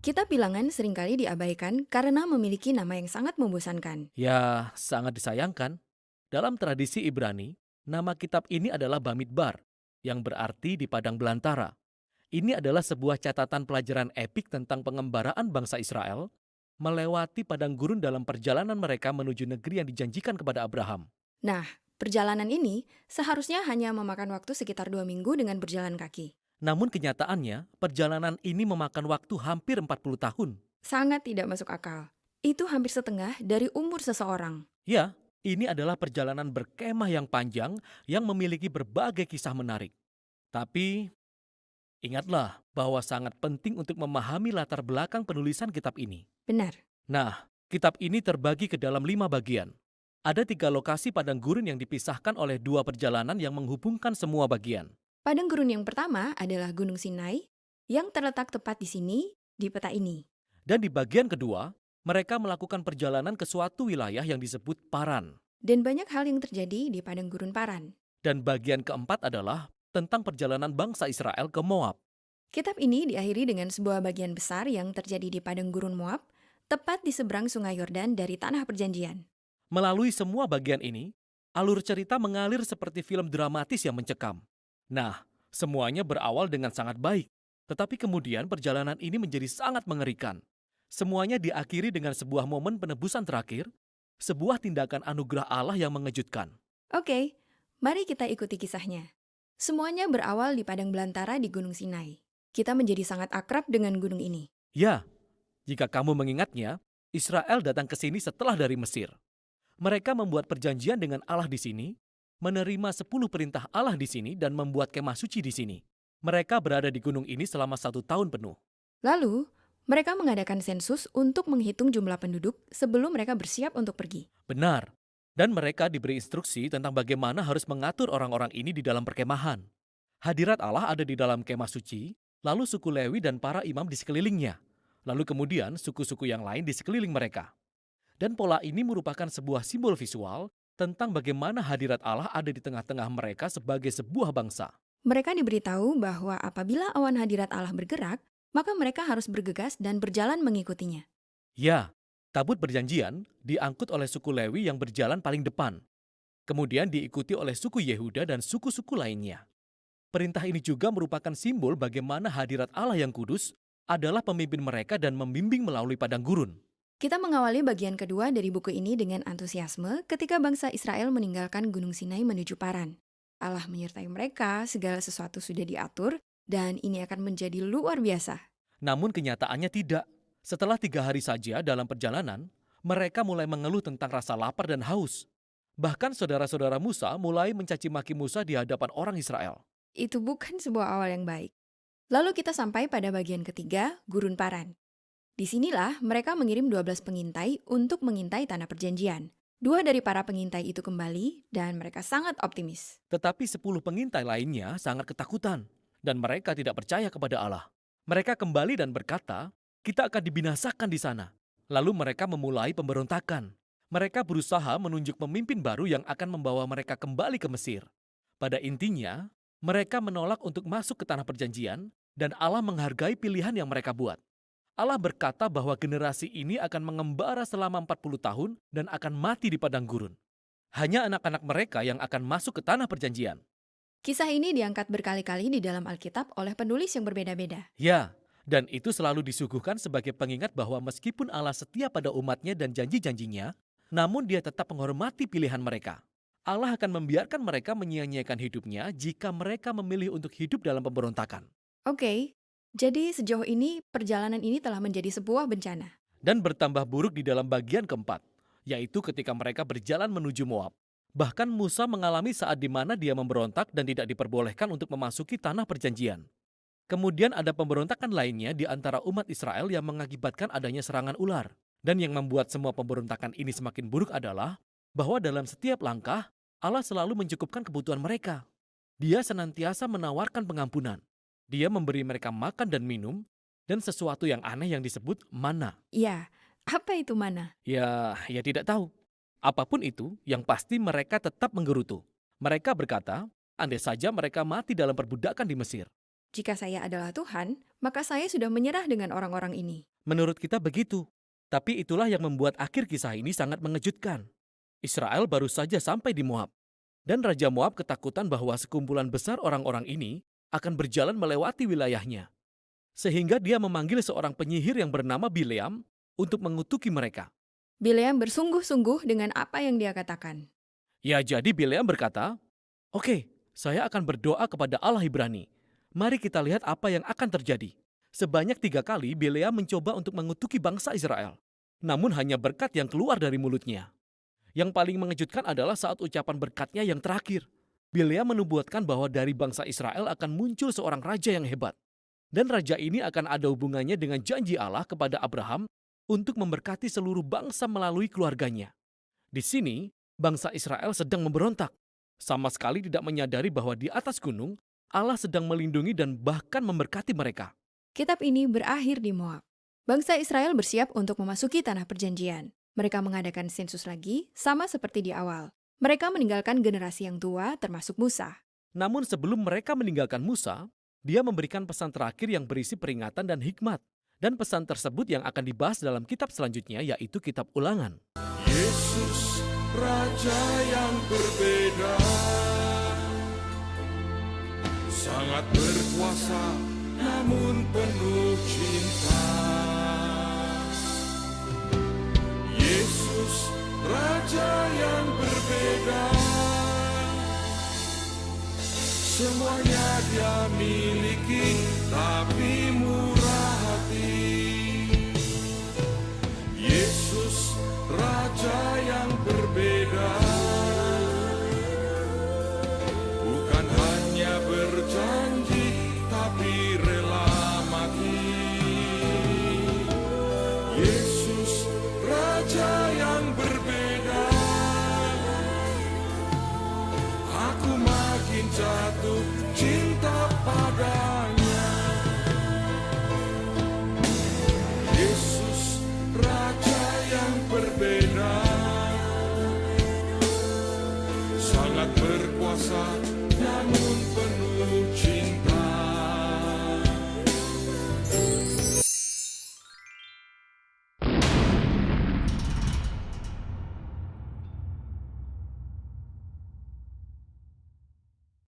Kitab Bilangan seringkali diabaikan karena memiliki nama yang sangat membosankan. Ya, sangat disayangkan. Dalam tradisi Ibrani, nama kitab ini adalah Bamidbar, yang berarti di padang belantara. Ini adalah sebuah catatan pelajaran epik tentang pengembaraan bangsa Israel melewati padang gurun dalam perjalanan mereka menuju negeri yang dijanjikan kepada Abraham. Nah, perjalanan ini seharusnya hanya memakan waktu sekitar 2 minggu dengan berjalan kaki. Namun kenyataannya, perjalanan ini memakan waktu hampir 40 tahun. Sangat tidak masuk akal. Itu hampir setengah dari umur seseorang. Ya, ini adalah perjalanan berkemah yang panjang yang memiliki berbagai kisah menarik. Tapi, ingatlah bahwa sangat penting untuk memahami latar belakang penulisan kitab ini. Benar. Nah, kitab ini terbagi ke dalam 5 bagian. Ada 3 lokasi padang gurun yang dipisahkan oleh 2 perjalanan yang menghubungkan semua bagian. Padang gurun yang pertama adalah Gunung Sinai yang terletak tepat di sini, di peta ini. Dan di bagian kedua, mereka melakukan perjalanan ke suatu wilayah yang disebut Paran. Dan banyak hal yang terjadi di padang gurun Paran. Dan bagian keempat adalah tentang perjalanan bangsa Israel ke Moab. Kitab ini diakhiri dengan sebuah bagian besar yang terjadi di padang gurun Moab, tepat di seberang Sungai Yordan dari Tanah Perjanjian. Melalui semua bagian ini, alur cerita mengalir seperti film dramatis yang mencekam. Nah, semuanya berawal dengan sangat baik. Tetapi kemudian perjalanan ini menjadi sangat mengerikan. Semuanya diakhiri dengan sebuah momen penebusan terakhir, sebuah tindakan anugerah Allah yang mengejutkan. Oke, mari kita ikuti kisahnya. Semuanya berawal di padang belantara di Gunung Sinai. Kita menjadi sangat akrab dengan gunung ini. Ya, jika kamu mengingatnya, Israel datang ke sini setelah dari Mesir. Mereka membuat perjanjian dengan Allah di sini, menerima 10 perintah Allah di sini, dan membuat kemah suci di sini. Mereka berada di gunung ini selama 1 tahun penuh. Lalu, mereka mengadakan sensus untuk menghitung jumlah penduduk sebelum mereka bersiap untuk pergi. Benar. Dan mereka diberi instruksi tentang bagaimana harus mengatur orang-orang ini di dalam perkemahan. Hadirat Allah ada di dalam kemah suci, lalu suku Lewi dan para imam di sekelilingnya. Lalu kemudian suku-suku yang lain di sekeliling mereka. Dan pola ini merupakan sebuah simbol visual tentang bagaimana hadirat Allah ada di tengah-tengah mereka sebagai sebuah bangsa. Mereka diberitahu bahwa apabila awan hadirat Allah bergerak, maka mereka harus bergegas dan berjalan mengikutinya. Ya, tabut perjanjian diangkut oleh suku Lewi yang berjalan paling depan. Kemudian diikuti oleh suku Yehuda dan suku-suku lainnya. Perintah ini juga merupakan simbol bagaimana hadirat Allah yang kudus adalah pemimpin mereka dan membimbing melalui padang gurun. Kita mengawali bagian kedua dari buku ini dengan antusiasme ketika bangsa Israel meninggalkan Gunung Sinai menuju Paran. Allah menyertai mereka, segala sesuatu sudah diatur, dan ini akan menjadi luar biasa. Namun kenyataannya tidak. Setelah 3 hari saja dalam perjalanan, mereka mulai mengeluh tentang rasa lapar dan haus. Bahkan saudara-saudara Musa mulai mencaci maki Musa di hadapan orang Israel. Itu bukan sebuah awal yang baik. Lalu kita sampai pada bagian ketiga, Gurun Paran. Disinilah mereka mengirim 12 pengintai untuk mengintai tanah perjanjian. 2 dari para pengintai itu kembali dan mereka sangat optimis. Tetapi 10 pengintai lainnya sangat ketakutan dan mereka tidak percaya kepada Allah. Mereka kembali dan berkata, kita akan dibinasakan di sana. Lalu mereka memulai pemberontakan. Mereka berusaha menunjuk pemimpin baru yang akan membawa mereka kembali ke Mesir. Pada intinya, mereka menolak untuk masuk ke tanah perjanjian dan Allah menghargai pilihan yang mereka buat. Allah berkata bahwa generasi ini akan mengembara selama 40 tahun dan akan mati di padang gurun. Hanya anak-anak mereka yang akan masuk ke tanah perjanjian. Kisah ini diangkat berkali-kali di dalam Alkitab oleh penulis yang berbeda-beda. Ya, dan itu selalu disuguhkan sebagai pengingat bahwa meskipun Allah setia pada umatnya dan janji-janjinya, namun dia tetap menghormati pilihan mereka. Allah akan membiarkan mereka menyia-nyiakan hidupnya jika mereka memilih untuk hidup dalam pemberontakan. Oke, jadi sejauh ini perjalanan ini telah menjadi sebuah bencana. Dan bertambah buruk di dalam bagian keempat, yaitu ketika mereka berjalan menuju Moab. Bahkan Musa mengalami saat di mana dia memberontak dan tidak diperbolehkan untuk memasuki tanah perjanjian. Kemudian ada pemberontakan lainnya di antara umat Israel yang mengakibatkan adanya serangan ular. Dan yang membuat semua pemberontakan ini semakin buruk adalah bahwa dalam setiap langkah, Allah selalu mencukupkan kebutuhan mereka. Dia senantiasa menawarkan pengampunan. Dia memberi mereka makan dan minum, dan sesuatu yang aneh yang disebut mana. Ya, apa itu mana? Ya tidak tahu. Apapun itu, yang pasti mereka tetap menggerutu. Mereka berkata, andai saja mereka mati dalam perbudakan di Mesir. Jika saya adalah Tuhan, maka saya sudah menyerah dengan orang-orang ini. Menurut kita begitu. Tapi itulah yang membuat akhir kisah ini sangat mengejutkan. Israel baru saja sampai di Moab. Dan Raja Moab ketakutan bahwa sekumpulan besar orang-orang ini akan berjalan melewati wilayahnya. Sehingga dia memanggil seorang penyihir yang bernama Bileam untuk mengutuki mereka. Bileam bersungguh-sungguh dengan apa yang dia katakan. Ya, jadi Bileam berkata, "Oke, saya akan berdoa kepada Allah Ibrani. Mari kita lihat apa yang akan terjadi." Sebanyak 3 kali Bileam mencoba untuk mengutuki bangsa Israel. Namun hanya berkat yang keluar dari mulutnya. Yang paling mengejutkan adalah saat ucapan berkatnya yang terakhir. Bileam menubuatkan bahwa dari bangsa Israel akan muncul seorang raja yang hebat. Dan raja ini akan ada hubungannya dengan janji Allah kepada Abraham untuk memberkati seluruh bangsa melalui keluarganya. Di sini, bangsa Israel sedang memberontak. Sama sekali tidak menyadari bahwa di atas gunung, Allah sedang melindungi dan bahkan memberkati mereka. Kitab ini berakhir di Moab. Bangsa Israel bersiap untuk memasuki tanah perjanjian. Mereka mengadakan sensus lagi, sama seperti di awal. Mereka meninggalkan generasi yang tua, termasuk Musa. Namun sebelum mereka meninggalkan Musa, dia memberikan pesan terakhir yang berisi peringatan dan hikmat. Dan pesan tersebut yang akan dibahas dalam kitab selanjutnya, yaitu kitab Ulangan. Yesus, Raja yang berbeda, sangat berkuasa namun penuh cinta. Yesus, Raja yang berbeda, semuanya dia miliki, tapi